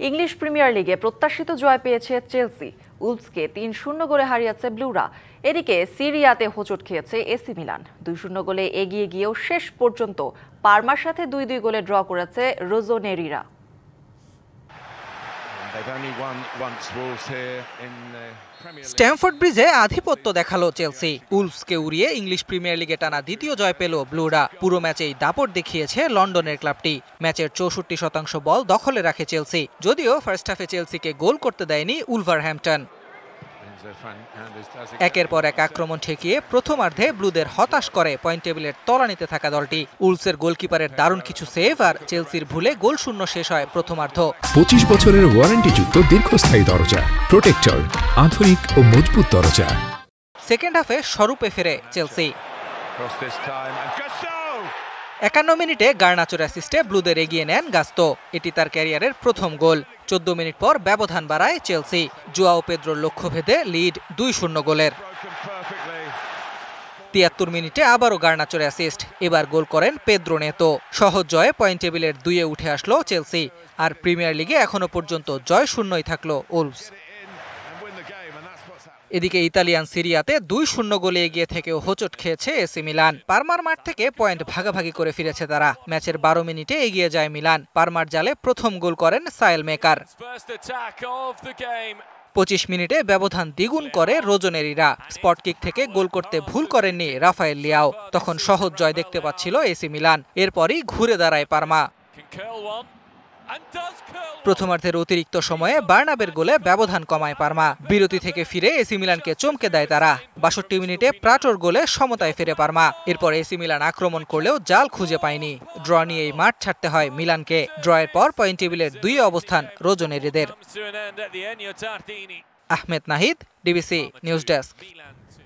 English premier লিগে প্রত্যাশিত জয় পেয়েছে চেলসি। উলভসকে ৩-০ গোলে হারিয়েছে ব্লুরা। এদিকে সিরিয়াতে হোঁচট খেয়েছে এসি মিলান। ২-০ গোলে এগিয়ে গিয়েও শেষ পর্যন্ত পারমার সাথে ২-২ গোলে ড্র করেছে রোজোনেরিরা। স্ট্যামফোর্ড ব্রিজে আধিপত্য দেখালো চেলসি। উলভসকে উড়িয়ে ইংলিশ প্রিমিয়ার লিগে টানা দ্বিতীয় জয় পেল ব্লুরা। পুরো ম্যাচেই দাপট দেখিয়েছে লন্ডনের ক্লাবটি। ম্যাচের ৬৪% বল দখলে রাখে চেলসি, যদিও ফার্স্ট হাফে চেলসিকে গোল করতে দেয়নি উলভারহ্যাম্পটন। একের পর এক আক্রমণ ঠেকিয়ে প্রথমার্ধে ব্লুদের হতাশ করে পয়েন্ট টেবিলের তলানিতে থাকা দলটি। উলভসের গোলকিপারের দারুণ কিছু সেভ আর চেলসির ভুলে গোল শূন্য শেষ হয় প্রথমার্ধ। 25 বছরের ওয়ারেন্টিযুক্ত দীর্ঘস্থায়ী দরজা প্রোটেক্টর, আধুনিক ও মজবুত দরজা। সেকেন্ড হাফে স্বরূপে ফেরে চেলসি। ৫১ মিনিটে গার্নাচোর অ্যাসিস্টে ব্লুদের এগিয়ে নেন গাস্তো। এটি তার ক্যারিয়ারের প্রথম গোল। ১৪ মিনিট পর ব্যবধান বাড়ায় চেলসি। জোয়াও পেদ্রোর লক্ষ্যভেদে লিড ২-০ গোলের। ৭৩ মিনিটে আবারও গার্নাচোর অ্যাসিস্ট। এবার গোল করেন পেদ্রো নেতো। সহজ জয়ে পয়েন্ট টেবিলের ২-এ উঠে আসলো চেলসি। আর প্রিমিয়ার লিগে এখনো পর্যন্ত জয় শূন্যই থাকলো উলভস। এদিকে ইতালিয়ান সিরিয়াতে ২-০ গোলে এগিয়ে থেকেও হোঁচট খেয়েছে এসি মিলান। পারমার মাঠ থেকে পয়েন্ট ভাগাভাগি করে ফিরেছে তারা। ম্যাচের ১২ মিনিটে এগিয়ে যায় মিলান। পারমার জালে প্রথম গোল করেন সায়েল মেকার। ২৫ মিনিটে ব্যবধান দ্বিগুণ করে রোজোনেরিরা। স্পট কিক থেকে গোল করতে ভুল করেননি রাফায়েল লিয়াও। তখন সহজ জয় দেখতে পাচ্ছিল এসি মিলান। এরপরই ঘুরে দাঁড়ায় পারমা। প্রথমার্ধের অতিরিক্ত সময়ে বার্নাবের গোলে ব্যবধান কমায় পারমা। বিরতি থেকে ফিরে এসি মিলানকে চমকে দেয় তারা। ৬২ মিনিটে প্রাটোর গোলে সমতায় ফিরে পারমা। এরপর এসি মিলান আক্রমণ করলেও জাল খুঁজে পায়নি। ড্র নিয়েই মাঠ ছাড়তে হয় মিলানকে। ড্রয়ের পর পয়েন্ট টেবিলের ২-এ অবস্থান রোজোনেরিদের। Ahmed Nahid, DBC news desk.